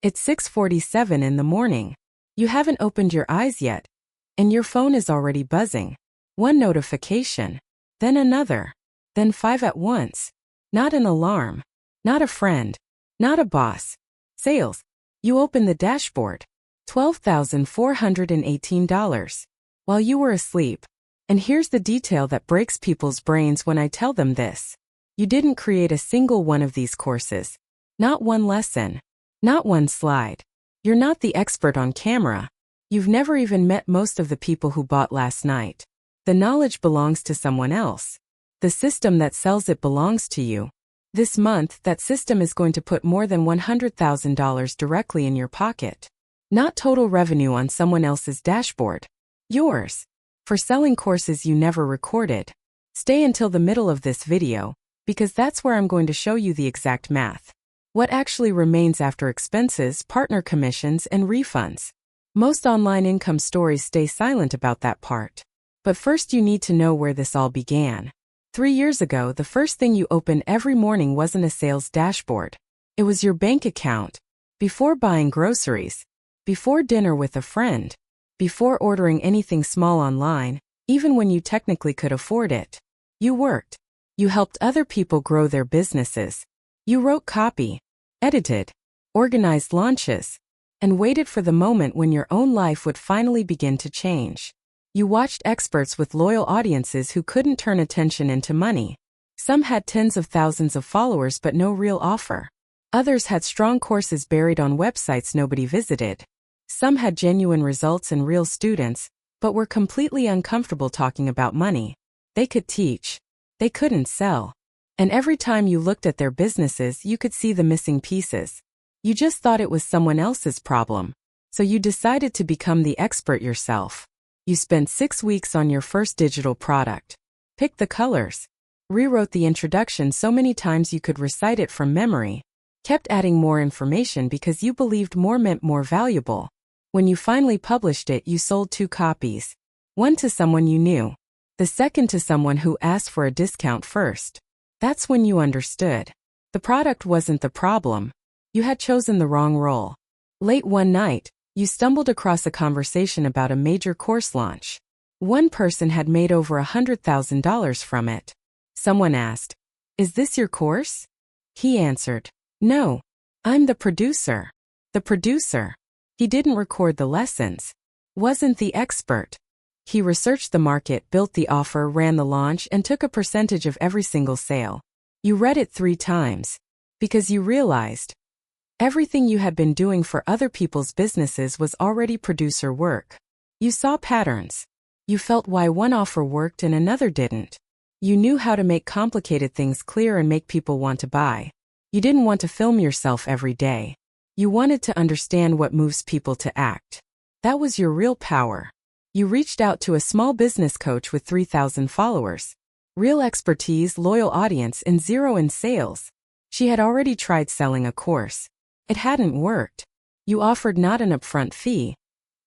It's 6:47 in the morning. You haven't opened your eyes yet, and your phone is already buzzing. One notification, then another, then 5 at once. Not an alarm, not a friend, not a boss. Sales. You open the dashboard. $12,418. While you were asleep. And here's the detail that breaks people's brains when I tell them this. You didn't create a single one of these courses. Not one lesson. Not one slide. You're not the expert on camera. You've never even met most of the people who bought last night. The knowledge belongs to someone else. The system that sells it belongs to you. This month, that system is going to put more than $100,000 directly in your pocket. Not total revenue on someone else's dashboard. Yours. For selling courses you never recorded. Stay until the middle of this video, because that's where I'm going to show you the exact math. What actually remains after expenses, partner commissions, and refunds. Most online income stories stay silent about that part. But first you need to know where this all began. 3 years ago, the first thing you opened every morning wasn't a sales dashboard. It was your bank account. Before buying groceries. Before dinner with a friend. Before ordering anything small online, even when you technically could afford it. You worked. You helped other people grow their businesses. You wrote copy, edited, organized launches, and waited for the moment when your own life would finally begin to change. You watched experts with loyal audiences who couldn't turn attention into money. Some had tens of thousands of followers but no real offer. Others had strong courses buried on websites nobody visited. Some had genuine results and real students, but were completely uncomfortable talking about money. They could teach. They couldn't sell. And every time you looked at their businesses, you could see the missing pieces. You just thought it was someone else's problem. So you decided to become the expert yourself. You spent 6 weeks on your first digital product. Picked the colors. Rewrote the introduction so many times you could recite it from memory. Kept adding more information because you believed more meant more valuable. When you finally published it, you sold 2 copies. One to someone you knew. The second to someone who asked for a discount first. That's when you understood. The product wasn't the problem. You had chosen the wrong role. Late one night, you stumbled across a conversation about a major course launch. One person had made over $100,000 from it. Someone asked, "Is this your course?" He answered, "No. I'm the producer." The producer. He didn't record the lessons. Wasn't the expert. He researched the market, built the offer, ran the launch, and took a percentage of every single sale. You read it 3 times. Because you realized everything you had been doing for other people's businesses was already producer work. You saw patterns. You felt why one offer worked and another didn't. You knew how to make complicated things clear and make people want to buy. You didn't want to film yourself every day. You wanted to understand what moves people to act. That was your real power. You reached out to a small business coach with 3,000 followers. Real expertise, loyal audience, and 0 in sales. She had already tried selling a course. It hadn't worked. You offered not an upfront fee,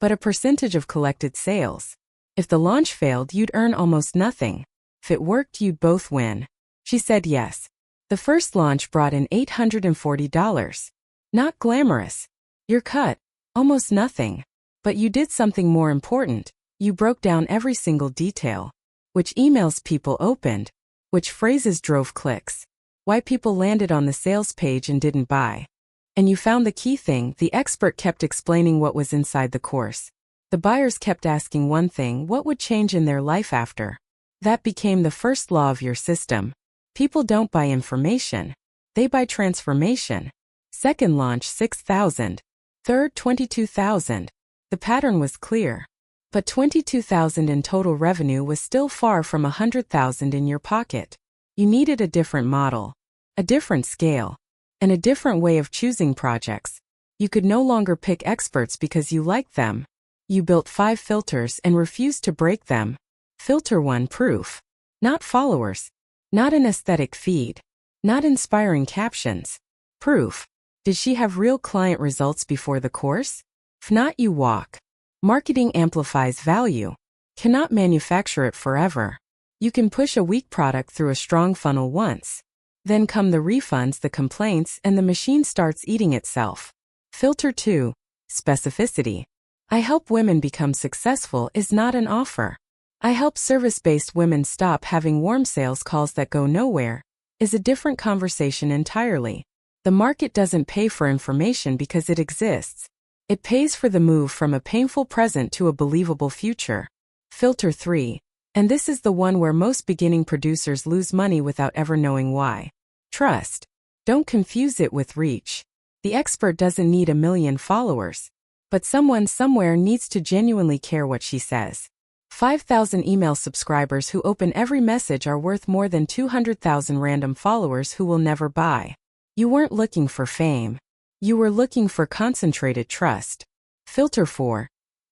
but a percentage of collected sales. If the launch failed, you'd earn almost nothing. If it worked, you'd both win. She said yes. The first launch brought in $840. Not glamorous. Your cut, almost nothing. But you did something more important. You broke down every single detail. Which emails people opened. Which phrases drove clicks. Why people landed on the sales page and didn't buy. And you found the key thing. The expert kept explaining what was inside the course. The buyers kept asking one thing: what would change in their life after? That became the first law of your system. People don't buy information. They buy transformation. Second launch, 6,000. Third, 22,000. The pattern was clear. But 22,000 in total revenue was still far from 100,000 in your pocket. You needed a different model, a different scale, and a different way of choosing projects. You could no longer pick experts because you liked them. You built 5 filters and refused to break them. Filter 1: proof. Not followers. Not an aesthetic feed. Not inspiring captions. Proof. Did she have real client results before the course? If not, you walk. Marketing amplifies value. Cannot manufacture it forever. You can push a weak product through a strong funnel once. Then come the refunds, the complaints, and the machine starts eating itself. Filter 2. Specificity. I help women become successful is not an offer. I help service-based women stop having warm sales calls that go nowhere is a different conversation entirely. The market doesn't pay for information because it exists. It pays for the move from a painful present to a believable future. Filter 3. And this is the one where most beginning producers lose money without ever knowing why. Trust. Don't confuse it with reach. The expert doesn't need 1 million followers. But someone somewhere needs to genuinely care what she says. 5,000 email subscribers who open every message are worth more than 200,000 random followers who will never buy. You weren't looking for fame. You were looking for concentrated trust. Filter 4.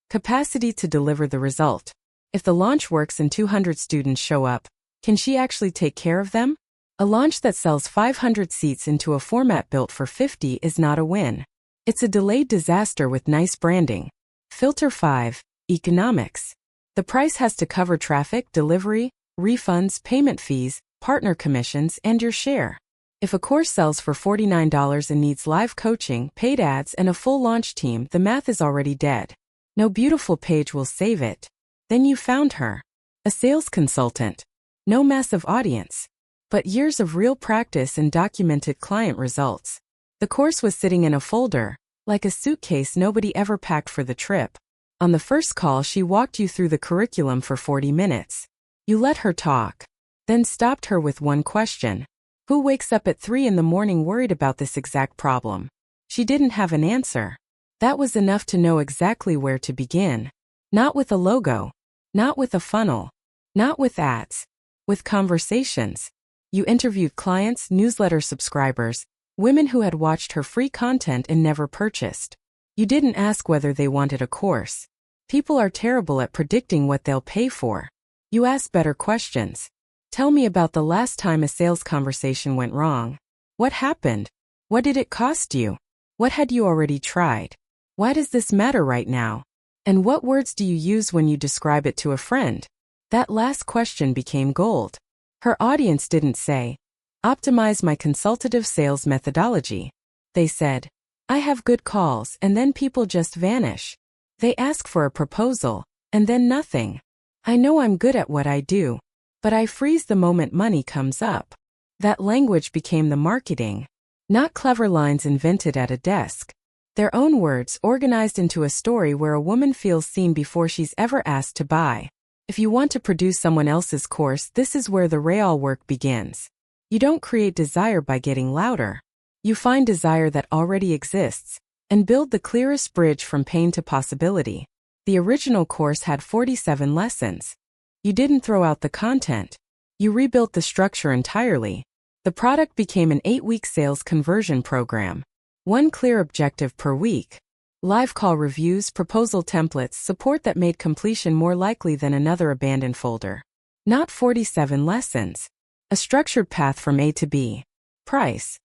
Capacity to deliver the result. If the launch works and 200 students show up, can she actually take care of them? A launch that sells 500 seats into a format built for 50 is not a win. It's a delayed disaster with nice branding. Filter 5. Economics. The price has to cover traffic, delivery, refunds, payment fees, partner commissions, and your share. If a course sells for $49 and needs live coaching, paid ads, and a full launch team, the math is already dead. No beautiful page will save it. Then you found her. A sales consultant. No massive audience. But years of real practice and documented client results. The course was sitting in a folder, like a suitcase nobody ever packed for the trip. On the first call, she walked you through the curriculum for 40 minutes. You let her talk. Then stopped her with one question. Who wakes up at 3 in the morning worried about this exact problem? She didn't have an answer. That was enough to know exactly where to begin. Not with a logo. Not with a funnel. Not with ads. With conversations. You interviewed clients, newsletter subscribers, women who had watched her free content and never purchased. You didn't ask whether they wanted a course. People are terrible at predicting what they'll pay for. You ask better questions. Tell me about the last time a sales conversation went wrong. What happened? What did it cost you? What had you already tried? Why does this matter right now? And what words do you use when you describe it to a friend? That last question became gold. Her audience didn't say, "Optimize my consultative sales methodology." They said, "I have good calls," and then people just vanish. They ask for a proposal, and then nothing. I know I'm good at what I do, but I freeze the moment money comes up. That language became the marketing. Not clever lines invented at a desk. Their own words organized into a story where a woman feels seen before she's ever asked to buy. If you want to produce someone else's course, this is where the real work begins. You don't create desire by getting louder. You find desire that already exists, and build the clearest bridge from pain to possibility. The original course had 47 lessons. You didn't throw out the content. You rebuilt the structure entirely. The product became an 8-week sales conversion program. One clear objective per week. Live call reviews, proposal templates, support that made completion more likely than another abandoned folder. Not 47 lessons. A structured path from A to B. Price.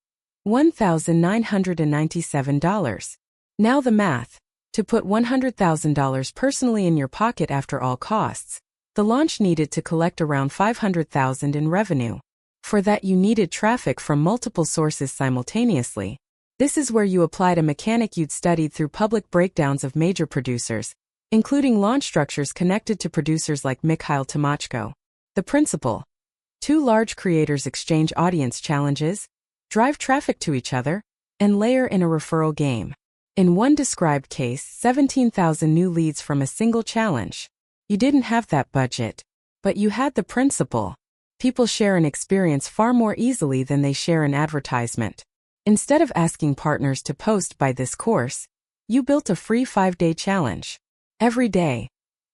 $1,997. Now the math. To put $100,000 personally in your pocket after all costs, the launch needed to collect around $500,000 in revenue. For that you needed traffic from multiple sources simultaneously. This is where you applied a mechanic you'd studied through public breakdowns of major producers, including launch structures connected to producers like Mikhail Tomachko. The principle. 2 large creators exchange audience challenges, drive traffic to each other, and layer in a referral game. In one described case, 17,000 new leads from a single challenge. You didn't have that budget, but you had the principle. People share an experience far more easily than they share an advertisement. Instead of asking partners to post "buy this course," you built a free 5-day challenge. Every day.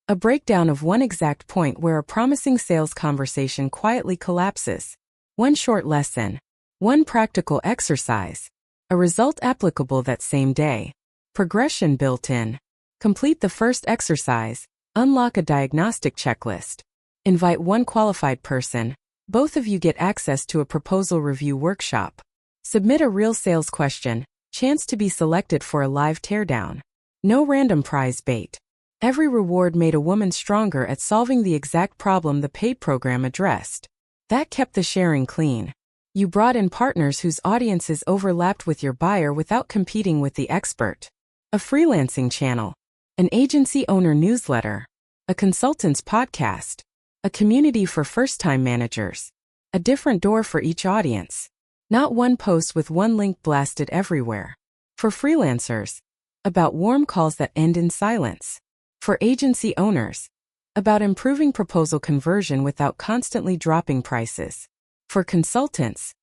A breakdown of one exact point where a promising sales conversation quietly collapses. One short lesson. One practical exercise. A result applicable that same day. Progression built in. Complete the first exercise. Unlock a diagnostic checklist. Invite one qualified person. Both of you get access to a proposal review workshop. Submit a real sales question, chance to be selected for a live teardown. No random prize bait. Every reward made a woman stronger at solving the exact problem the paid program addressed. That kept the sharing clean. You brought in partners whose audiences overlapped with your buyer without competing with the expert. A freelancing channel, an agency owner newsletter, a consultant's podcast, a community for first-time managers, a different door for each audience. Not one post with one link blasted everywhere. For freelancers, about warm calls that end in silence. For agency owners, about improving proposal conversion without constantly dropping prices. For consultants,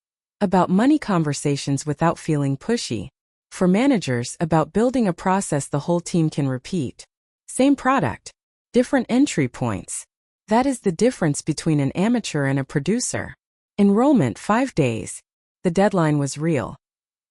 about money conversations without feeling pushy. For managers, about building a process the whole team can repeat. Same product, different entry points. That is the difference between an amateur and a producer. Enrollment 5 days. The deadline was real.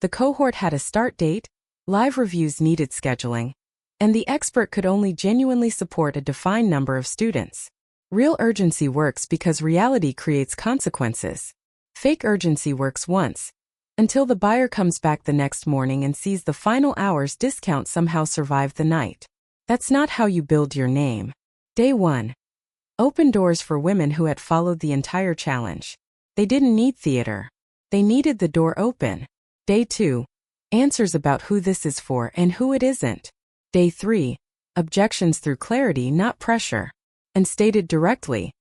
The cohort had a start date, live reviews needed scheduling, and the expert could only genuinely support a defined number of students. Real urgency works because reality creates consequences. Fake urgency works once, until the buyer comes back the next morning and sees the final hour's discount somehow survived the night. That's not how you build your name. Day 1. Open doors for women who had followed the entire challenge. They didn't need theater. They needed the door open. Day 2. Answers about who this is for and who it isn't. Day 3. Objections through clarity, not pressure. And stated directly.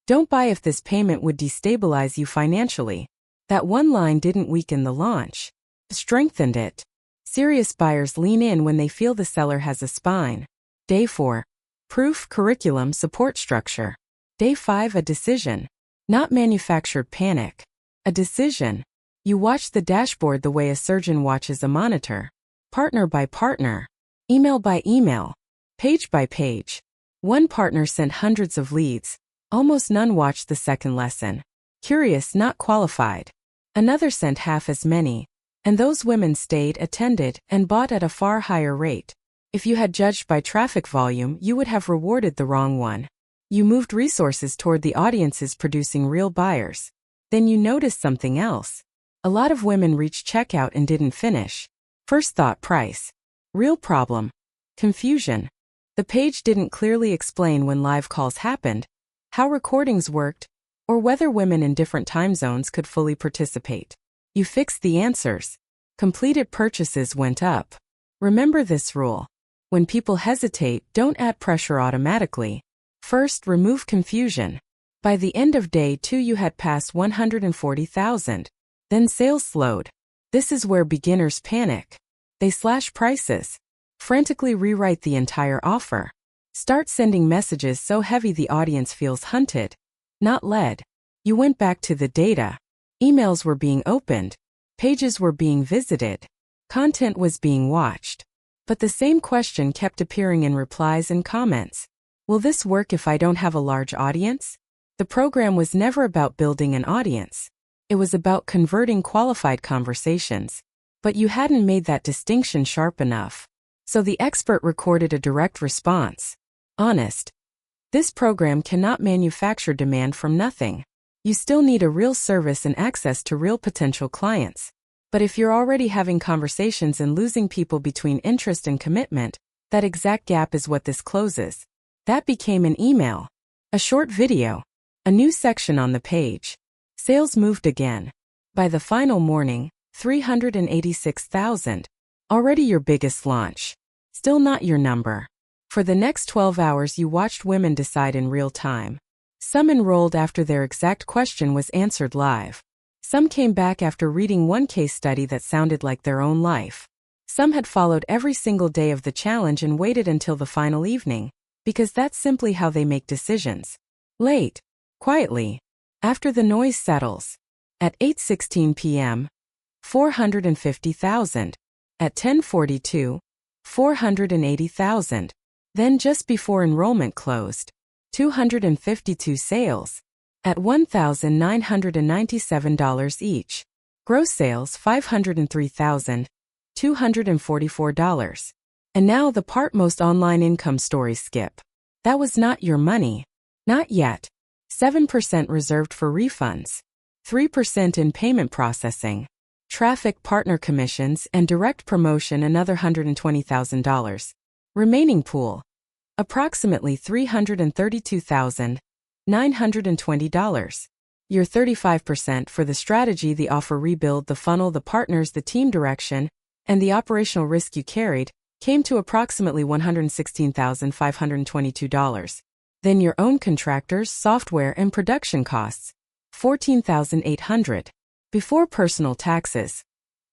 Don't buy if this payment would destabilize you financially. That one line didn't weaken the launch. Strengthened it. Serious buyers lean in when they feel the seller has a spine. Day 4. Proof, curriculum, support structure. Day 5. A decision. Not manufactured panic. A decision. You watch the dashboard the way a surgeon watches a monitor. Partner by partner. Email by email. Page by page. One partner sent hundreds of leads. Almost none watched the second lesson. Curious, not qualified. Another sent half as many. And those women stayed, attended, and bought at a far higher rate. If you had judged by traffic volume, you would have rewarded the wrong one. You moved resources toward the audiences producing real buyers. Then you noticed something else. A lot of women reached checkout and didn't finish. First thought, price. Real problem. Confusion. The page didn't clearly explain when live calls happened, how recordings worked, or whether women in different time zones could fully participate. You fixed the answers. Completed purchases went up. Remember this rule. When people hesitate, don't add pressure automatically. First, remove confusion. By the end of day 2 you had passed 140,000. Then sales slowed. This is where beginners panic. They slash prices. Frantically rewrite the entire offer. Start sending messages so heavy the audience feels hunted, not led. You went back to the data. Emails were being opened. Pages were being visited. Content was being watched. But the same question kept appearing in replies and comments. Will this work if I don't have a large audience? The program was never about building an audience. It was about converting qualified conversations. But you hadn't made that distinction sharp enough. So the expert recorded a direct response. Honest. This program cannot manufacture demand from nothing. You still need a real service and access to real potential clients. But if you're already having conversations and losing people between interest and commitment, that exact gap is what this closes. That became an email. A short video. A new section on the page. Sales moved again. By the final morning, 386,000. Already your biggest launch. Still not your number. For the next 12 hours you watched women decide in real time. Some enrolled after their exact question was answered live. Some came back after reading one case study that sounded like their own life. Some had followed every single day of the challenge and waited until the final evening, because that's simply how they make decisions. Late. Quietly. After the noise settles. At 8:16 p.m., 450,000. At 10:42, 480,000. Then just before enrollment closed, 252 sales. At $1,997 each. Gross sales $503,244. And now the part most online income stories skip. That was not your money. Not yet. 7% reserved for refunds. 3% in payment processing. Traffic, partner commissions, and direct promotion another $120,000. Remaining pool. Approximately $332,920. Your 35% for the strategy, the offer, rebuild, the funnel, the partners, the team direction, and the operational risk you carried came to approximately $116,522. Then your own contractors, software, and production costs, $14,800. Before personal taxes,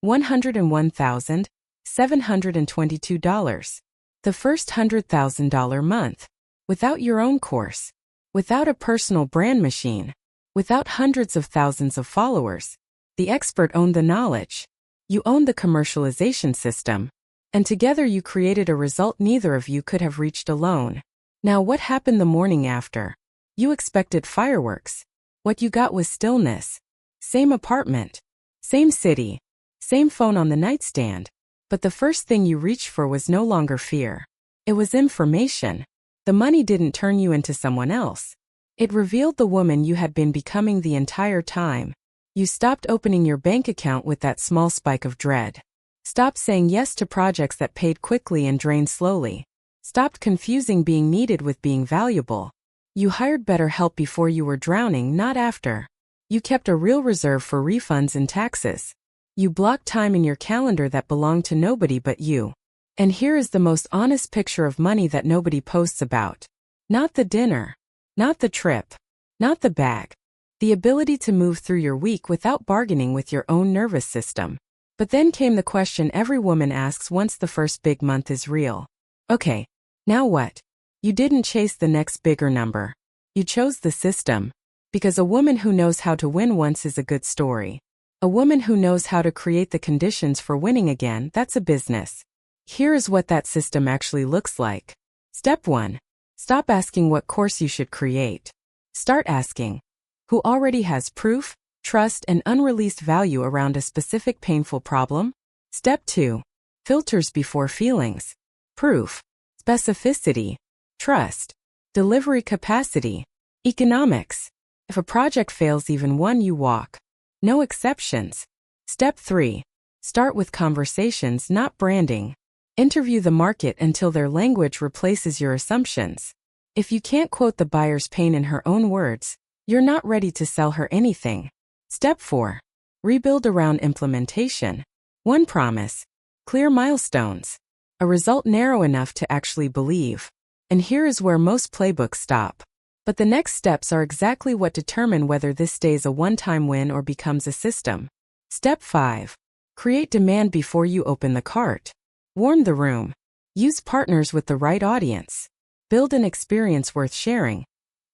$101,722. The first $100,000 month. Without your own course. Without a personal brand machine. Without hundreds of thousands of followers. The expert owned the knowledge. You owned the commercialization system. And together you created a result neither of you could have reached alone. Now what happened the morning after? You expected fireworks. What you got was stillness. Same apartment. Same city. Same phone on the nightstand. But the first thing you reached for was no longer fear. It was information. The money didn't turn you into someone else. It revealed the woman you had been becoming the entire time. You stopped opening your bank account with that small spike of dread. Stopped saying yes to projects that paid quickly and drained slowly. Stopped confusing being needed with being valuable. You hired better help before you were drowning, not after. You kept a real reserve for refunds and taxes. You blocked time in your calendar that belonged to nobody but you. And here is the most honest picture of money that nobody posts about. Not the dinner. Not the trip. Not the bag. The ability to move through your week without bargaining with your own nervous system. But then came the question every woman asks once the first big month is real. Okay, now what? You didn't chase the next bigger number. You chose the system. Because a woman who knows how to win once is a good story. A woman who knows how to create the conditions for winning again, that's a business. Here is what that system actually looks like. Step 1. Stop asking what course you should create. Start asking. Who already has proof, trust, and unreleased value around a specific painful problem? Step 2. Filters before feelings. Proof. Specificity. Trust. Delivery capacity. Economics. If a project fails even one, you walk. No exceptions. Step 3. Start with conversations, not branding. Interview the market until their language replaces your assumptions. If you can't quote the buyer's pain in her own words, you're not ready to sell her anything. Step 4. Rebuild around implementation. One promise. Clear milestones. A result narrow enough to actually believe. And here is where most playbooks stop. But the next steps are exactly what determine whether this stays a one-time win or becomes a system. Step 5. Create demand before you open the cart. Warm the room. Use partners with the right audience. Build an experience worth sharing.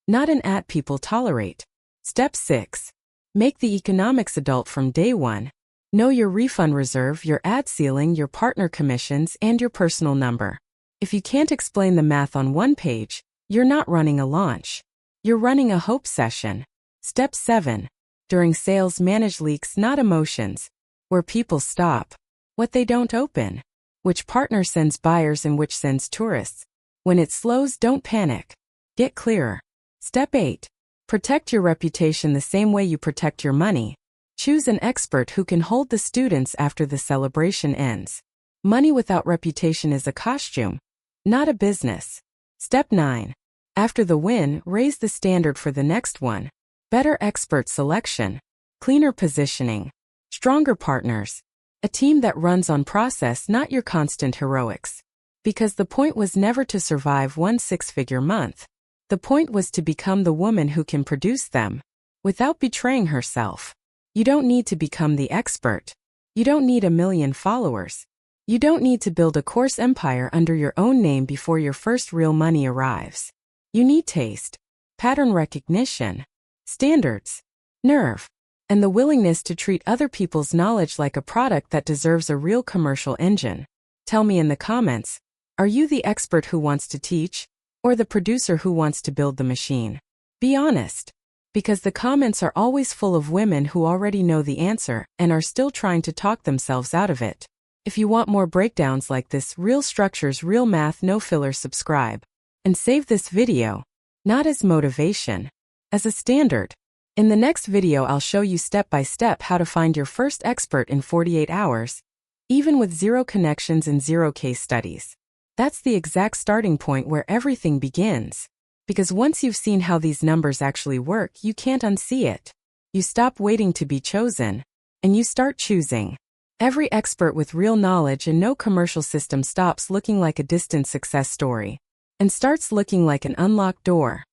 Not an ad people tolerate. Step 6. Make the economics adult from day one. Know your refund reserve, your ad ceiling, your partner commissions, and your personal number. If you can't explain the math on one page, you're not running a launch. You're running a hope session. Step 7. During sales, manage leaks, not emotions. Where people stop. What they don't open. Which partner sends buyers and which sends tourists. When it slows, don't panic. Get clearer. Step 8. Protect your reputation the same way you protect your money. Choose an expert who can hold the students after the celebration ends. Money without reputation is a costume, not a business. Step 9. After the win, raise the standard for the next one. Better expert selection. Cleaner positioning. Stronger partners. A team that runs on process, not your constant heroics. Because the point was never to survive one six-figure month. The point was to become the woman who can produce them. Without betraying herself. You don't need to become the expert. You don't need 1 million followers. You don't need to build a course empire under your own name before your first real money arrives. You need taste, pattern recognition, standards, nerve, and the willingness to treat other people's knowledge like a product that deserves a real commercial engine. Tell me in the comments, are you the expert who wants to teach, or the producer who wants to build the machine? Be honest. Because the comments are always full of women who already know the answer and are still trying to talk themselves out of it. If you want more breakdowns like this, real structures, real math, no filler, subscribe. And save this video, not as motivation, as a standard. In the next video I'll show you step by step how to find your first expert in 48 hours, even with 0 connections and 0 case studies. That's the exact starting point where everything begins. Because once you've seen how these numbers actually work, you can't unsee it. You stop waiting to be chosen, and you start choosing. Every expert with real knowledge and no commercial system stops looking like a distant success story and starts looking like an unlocked door,